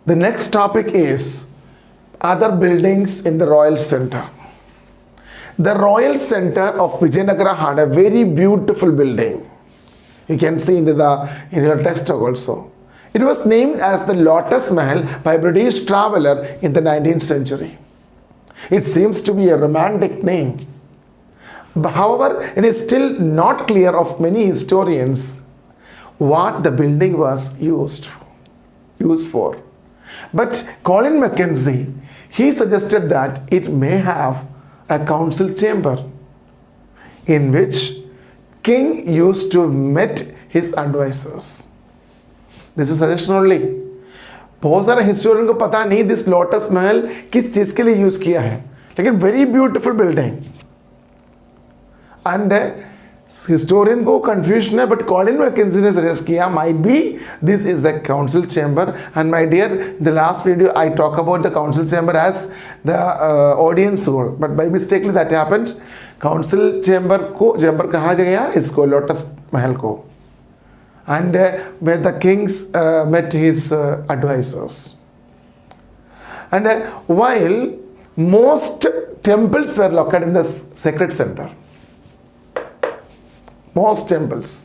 The next topic is other buildings in the royal center. The royal center of Vijayanagara had a very beautiful building. You can see in your text also. It was named as the Lotus Mahal by a British traveler in the 19th century. It seems to be a romantic name. However, it is still not clear of many historians what the building was used for. But Colin Mackenzie, he suggested that it may have a council chamber in which king used to meet his advisors. This is suggestion only. बहुत सारे historian को पता नहीं this lotus महल किस चीज के लिए use किया है, लेकिन very beautiful building. And historian को कंफ्यूजन है, बट कॉलिन मैकेंजी ने सजेस्ट किया might be this is the council chamber. And my dear, the last video I talk about the council chamber as the audience hall, but by mistakely that happened. Council chamber कहा गया इसको, lotus महल को, and where the kings met his advisors. And while most temples were located in the sacred center, most temples,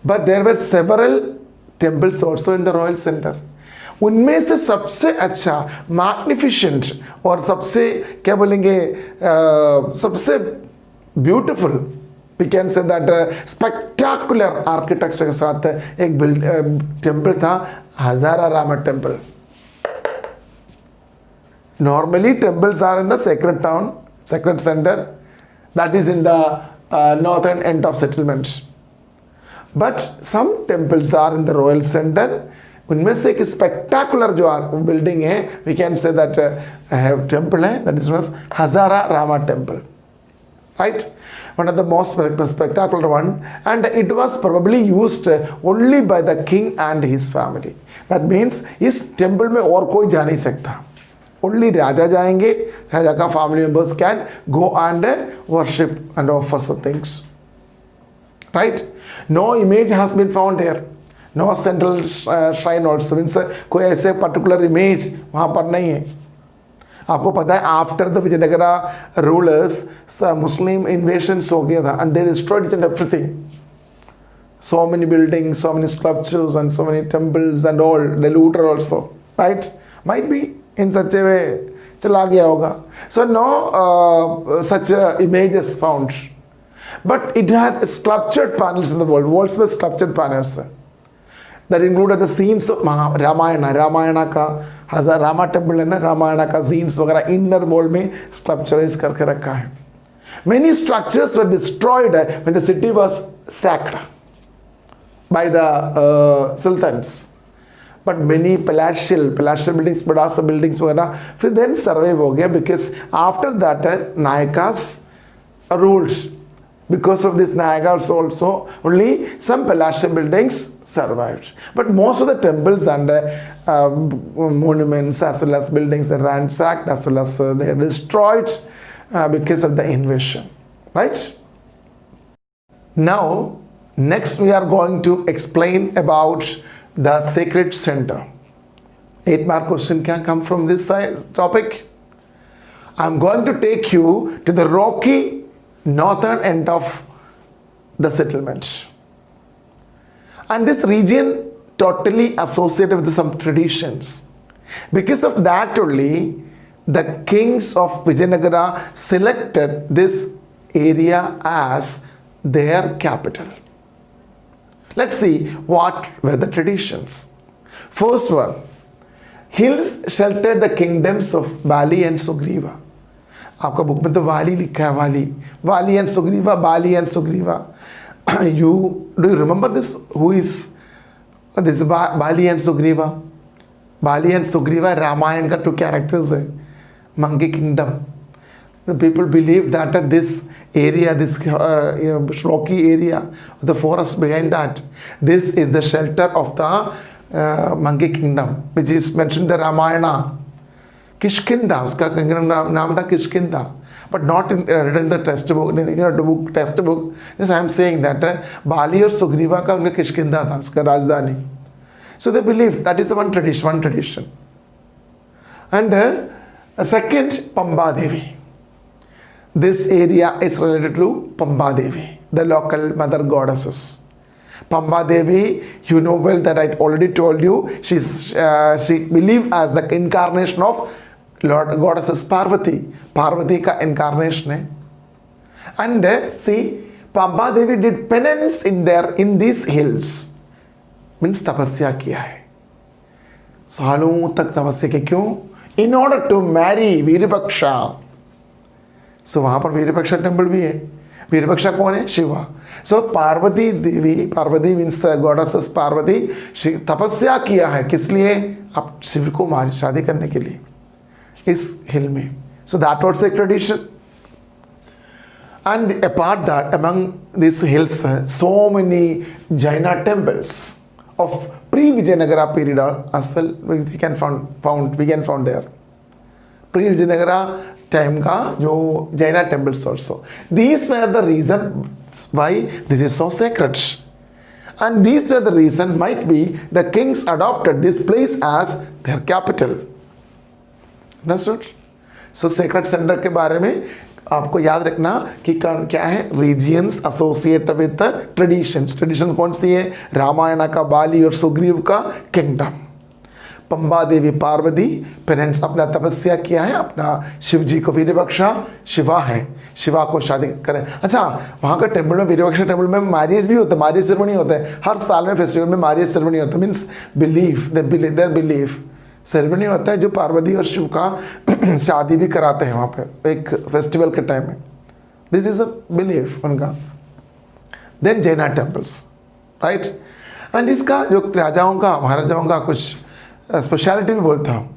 but there were several temples also in the royal center. उनमें से सबसे अच्छा magnificent और सबसे क्या बोलेंगे सबसे beautiful, we can say that spectacular architecture के साथ एक टेम्पल था Hazara Rama temple. Normally temples are in the sacred town, sacred center, that is in the northern end of settlement. But some temples are in the royal center. उनमें से एक spectacular जो building है, we can say that temple है, that is known as Hazara Rama temple, right? One of the most spectacular one, and it was probably used only by the king and his family. That means इस temple में और कोई जा नहीं सकता, only राजा जाएंगे, राजा का family members can go and worship and offer some things, right? No image has been found here, no central shrine also, means कोई ऐसे particular image वहाँ पर नहीं है. आपको पता है after the Vijayanagara rulers Muslim invasions हो गया था, and they destroyed each and everything. So many buildings, so many sculptures and so many temples and all, they looted also, right? Might be in such a way चला गया होगा. So no such images found, but it had sculptured panels in the walls with sculptured panels that included the scenes of Ramayan का Rama temple है ना, रामायण का scenes वगैरह inner wall में स्कल्पचराइज करके रखा है. Many structures were destroyed when the city was sacked by the sultans, but many palatial buildings, बड़ा सा buildings वगैरह फिर then survive हो गया, because after that Nayakas ruled. Because of this Nayakas also only some palatial buildings survived, but most of the temples and monuments as well as buildings they ransacked, as well as they are destroyed because of the invasion, right? Now next we are going to explain about the sacred center. 8-mark question can come from this topic. I'm going to take you to the rocky northern end of the settlement, and this region totally associated with some traditions. Because of that only the kings of Vijayanagara selected this area as their capital. Let's see what were the traditions. First one, hills sheltered the kingdoms of Bali and Sugriva. आपका book में तो वाली लिखा है, वाली and Sugriva, Bali and Sugriva. You do you remember this? Who is this? Bali and Sugriva. Bali and Sugriva Ramayana का 2 characters है. Monkey kingdom. The people believe that this area, this rocky area, the forest behind that, this is the shelter of the monkey kingdom, which is mentioned in the Ramayana. Kishkinda, उसका नाम था Kishkindha, but not written in the textbook. In your textbook, yes, I am saying that Bali और सुग्रीवा का उनका किशकिंदा था, उसका राजधानी. So they believe that is the one tradition. And second, Pamba Devi. This area is related to Pamba Devi, the local mother goddesses. Pamba Devi, you know well that I already told you, she believed as the incarnation of Lord goddesses Parvati. Parvati ka incarnation hai. And see, Pamba Devi did penance in these hills. Means tapasya kiya hai. सालों तक तपस्या की, क्यों? In order to marry वीरपक्षा. सो वहाँ पर वीरपक्षा temple भी है. वीरपक्षा कौन है? शिवा. सो पार्वती देवी, पार्वती मीन्स गॉडेसेस पार्वती, तपस्या किया है किस लिए? अब शिव को शादी करने के लिए इस हिल में. सो दैट वाज एक tradition. And apart that among this hills so many Jaina temples of pre-Vijayanagara period as well we can found there. Pre-Vijayanagara time का जो Jaina temples also. These were the reason why this is so sacred. And these were the reason might be the kings adopted this place as their capital. Understood? So sacred center के बारे में आपको याद रखना कि क्या है? Regions associate with traditions. Tradition कौन सी है? रामायण का बाली और सुग्रीव का किंगडम. पंबा देवी पार्वती पेरेंट्स अपना तपस्या किया है, अपना शिव जी को वीरपक्षा शिवा है, शिवा को शादी करें. अच्छा, वहाँ का टेम्पल में वीरपक्षा टेम्पल में मैरिज भी होता है, मैरिज सेरेमनी होता है हर साल में. फेस्टिवल में मैरिज सेरेमनी होता है. मीन्स देयर बिलीव सेरेमनी होता है जो पार्वती और शिव का शादी भी कराते हैं वहाँ पे एक फेस्टिवल के टाइम में. दिस इज अ बिलीफ उनका. देन जैना टेम्पल्स, राइट. एंड इसका जो राजाओं का महाराजाओं का कुछ स्पेशलिटी भी बोलता हूँ.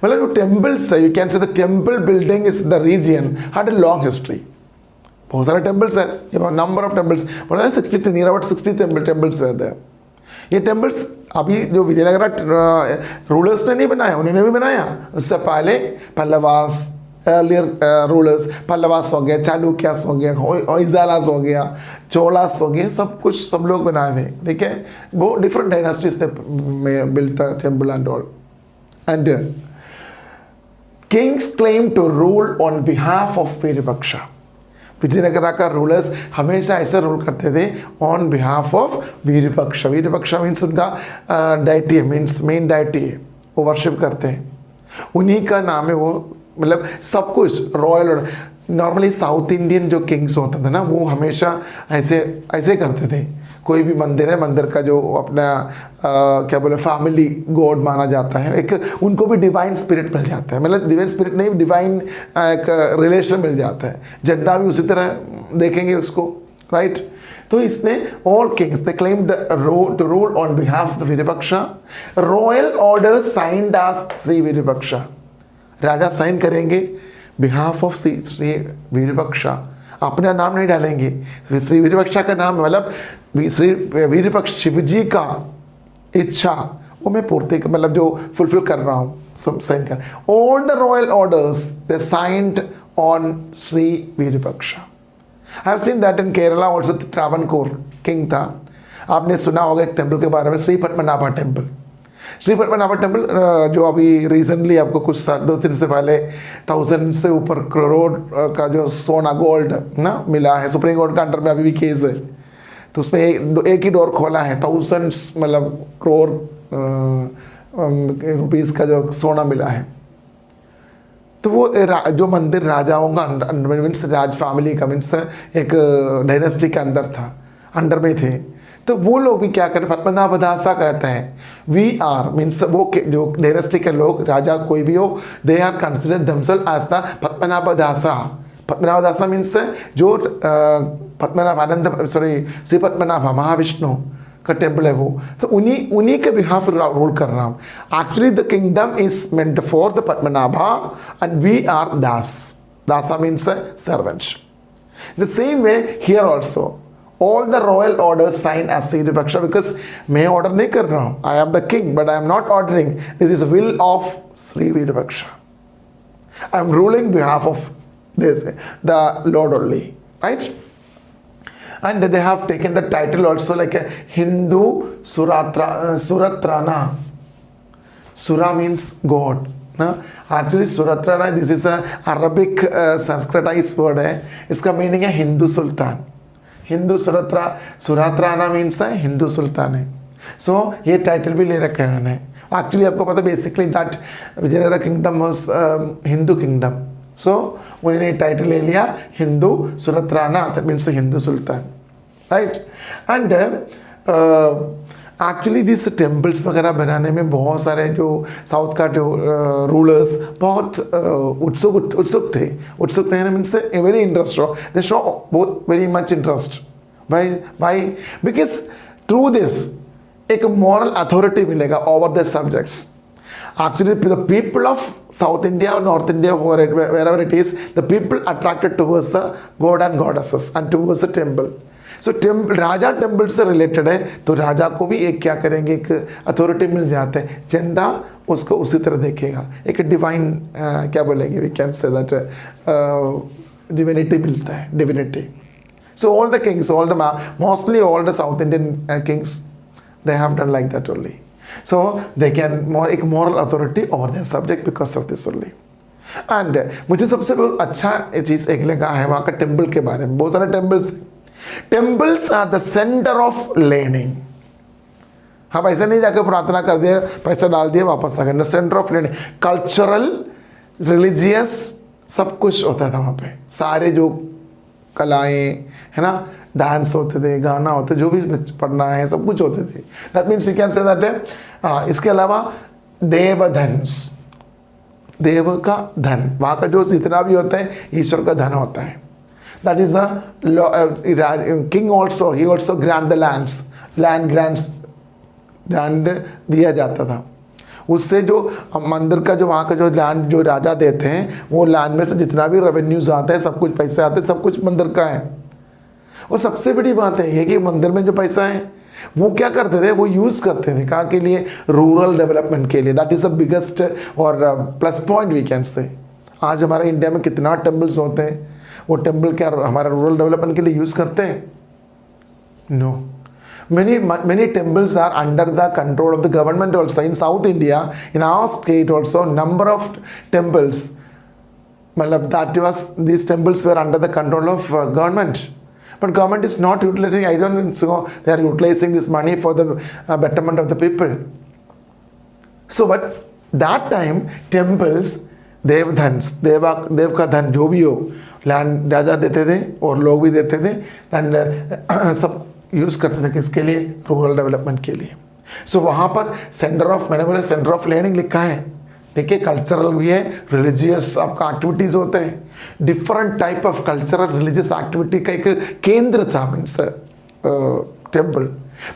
मतलब जो टेम्पल्स है, you can say the temple building is the reason had a long history. बहुत सारे टेम्पल्स है, number of temples, 60 near about 60 temples were there. ये टेम्पल्स अभी जो विजयनगरा रूलर्स ने नहीं बनाया, उन्होंने भी बनाया. उससे पहले पल्लवास, अर्लियर रूलर्स, पल्लवास हो गया, चालुक्यास हो गया, होयसालास हो गया, चोलास हो गया, सब कुछ सब लोग बनाए थे. ठीक है, वो डिफरेंट डायनास्टीज थे built temple and all. And kings claim to rule on behalf of Virupaksha. Vijayanagara का रूलर्स हमेशा ऐसे रूल करते थे on behalf of Virupaksha. Virupaksha means उनका डाइटी है, मीन्स मेन डाइटी है, वो वर्शिप करते हैं. उन्हीं का नाम है वो. मतलब सब कुछ रॉयल और नॉर्मली साउथ इंडियन जो किंग्स होता था ना, वो हमेशा ऐसे करते थे. कोई भी मंदिर है, मंदिर का जो अपना क्या बोले फैमिली गॉड माना जाता है, एक उनको भी डिवाइन स्पिरिट मिल जाता है. मतलब डिवाइन स्पिरिट नहीं, डिवाइन एक रिलेशन मिल जाता है. जद्दा भी उसी तरह देखेंगे उसको, राइट. तो इसने all kings they claim to rule on behalf of Virupaksha. Royal order signed as Shri Virupaksha. राजा साइन करेंगे बिहाफ ऑफ श्री वीरपक्षा, अपना नाम नहीं डालेंगे. श्री वीरपक्षा का नाम मतलब श्री वीरपक्ष शिवजी का इच्छा वो मैं पूर्ति मतलब जो फुलफिल कर रहा हूँ, साइन कर. All the royal orders they signed on Shri Virupaksha. I have seen that in Kerala also. Travancore king था, आपने सुना होगा एक टेम्पल के बारे में, श्री पद्मनाभ टेम्पल. श्री पद्मनाभ टेम्पल जो अभी रिसेंटली आपको कुछ साल 2 दिन से पहले 1000 से ऊपर करोड़ का जो सोना गोल्ड ना मिला है. सुप्रीम कोर्ट का अंडर में अभी भी केस है, तो उसमें एक ही डोर खोला है. 1000 मतलब करोड़ रुपीस का जो सोना मिला है. तो वो जो मंदिर राजाओं का मीन्स राज फैमिली का मीन्स एक डायनेस्टी के अंदर था, अंडर में थे. तो वो लोग भी क्या करें, पद्मनाभ दासा कहते हैं. वी आर मीन्स वो जो डायनेस्टी के लोग, राजा कोई भी हो, they are considered themselves as the Padmanabha Dasa. Padmanabha दासा मीन्स जो पद्मनाभ आनंद श्री पद्मनाभ महाविष्णु का टेम्पल है वो. तो उन्हीं के बिहाफ रूल कर रहा हूँ. Actually the kingdom is meant for the Padmanabha and we are das. Dasa means servants. The same way here also all the royal orders sign as Sri Virupaksha, because मैं ऑर्डर नहीं कर रहा हूँ. I am the king but I am not ordering. This is the will of Sri Virupaksha. I am ruling behalf of this the Lord only, right? And they have taken the title also like a Hindu Suratrana. Sura means God, ना। Actually Suratrana this is Arabic Sanskritize word है, इसका meaning है Hindu sultan. Hindu Suratrana means है हिंदू सुल्तान है। सो ये title भी ले रखा है उन्होंने। एक्चुअली आपको पता basically that Vijayanagar kingdom was Hindu kingdom, so उन्होंने टाइटल ले लिया Hindu Suratrana, that means Hindu sultan, right. And actually this temples वगैरह बनाने में बहुत सारे जो साउथ का जो रूलर्स बहुत उत्सुक थे। उत्सुक रहने मीन्स वेरी इंटरेस्ट, दे शो बहुत वेरी मच इंटरेस्ट। भाई बिकॉज थ्रू दिस एक मॉरल अथॉरिटी मिलेगा over the subjects. Actually, the people of South India or North India, wherever it is, the people attracted towards the god and goddesses and towards the temple. So temple, Raja temple से related है, तो राजा को भी एक क्या करेंगे, एक authority मिल जाता है, जनता उसको उसी तरह देखेगा, एक डिवाइन क्या बोलेंगे, we can say that divinity मिलता है, divinity. So all the kings, mostly all the south Indian kings, they have done like that only. So they can एक moral authority over their subject because of this only. And मुझे सबसे बहुत अच्छा चीज़ एक लगा है वहाँ का टेम्पल के बारे में। बहुत सारे temples are the centre of learning. हम ऐसे नहीं जाकर प्रार्थना कर दिए, पैसा डाल दिए, वापस आ गए। Centre of learning, cultural, religious, सब कुछ होता था वहाँ पे। सारे जो कलाएँ है ना, डांस होते थे, गाना होते, जो भी पढ़ना है सब कुछ होते थे। That means you can say that. इसके अलावा देवधन, देव का धन, वहाँ का जो जितना भी होता है ईश्वर का धन होता है। That is the king also, he also grant the lands, land दिया जाता था। उससे जो मंदिर का जो वहाँ का जो लैंड जो राजा देते हैं, वो लैंड में से जितना भी रेवेन्यूज आता है, सब कुछ पैसे आते हैं, सब कुछ मंदिर का है। और सबसे बड़ी बात है ये कि मंदिर में जो पैसा है वो क्या करते थे, वो यूज़ करते थे कहाँ के लिए, रूरल डेवलपमेंट के लिए। दैट इज़ द बिगेस्ट और plus point we can say. आज हमारे इंडिया में कितना टेम्पल्स होते हैं, वो टेम्पल क्या हमारा रूरल डेवलपमेंट के लिए यूज़ करते हैं? No. many temples are under the control of the government also. In South India, in our state also, number of temples, these temples were under the control of government. But government is not utilizing, I don't think so, they are utilizing this money for the betterment of the people. So but that time temples, देवधन्स, देव का धन जो भी हो, land राजा देते थे और लोग भी देते थे, एंड सब यूज़ करते थे किसके लिए, रूरल डेवलपमेंट के लिए। सो वहाँ पर सेंटर ऑफ, मैंने बोला सेंटर ऑफ लर्निंग लिखा है, देखिए कल्चरल भी है, रिलीजियस आपका एक्टिविटीज़ होते हैं, different type of cultural religious activity का एक केंद्र था मीन्स टेम्पल।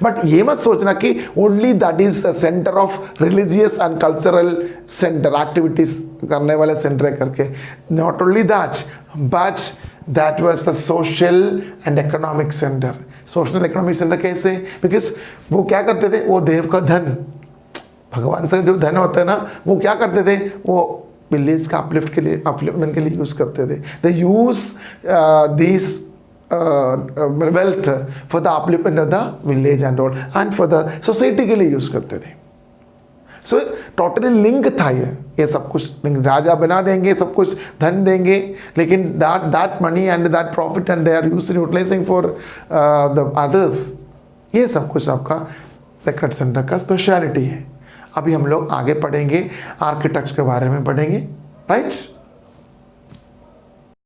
बट ये मत सोचना कि only that is the centre of religious and cultural centre, activities करने वाले सेंटर करके। Not only that, but that was the social and economic centre. Social economic centre कैसे? बिकॉज वो क्या करते थे, वो देव का धन, भगवान से जो धन होता है ना, वो क्या करते थे, वो विलेज का अपलिफ्टमेंट के लिए यूज़ करते थे। They use this wealth for the upliftment of the village and all, and for the society के लिए यूज़ करते थे। सो टोटली लिंक था ये सब कुछ। राजा बना देंगे, सब कुछ धन देंगे, लेकिन that money and that profit and they are used in utilizing for the others। ये सब कुछ आपका सेक्रेट सेंटर का स्पेशलिटी है। अभी हम लोग आगे पढ़ेंगे, आर्किटेक्ट के बारे में पढ़ेंगे, राइट।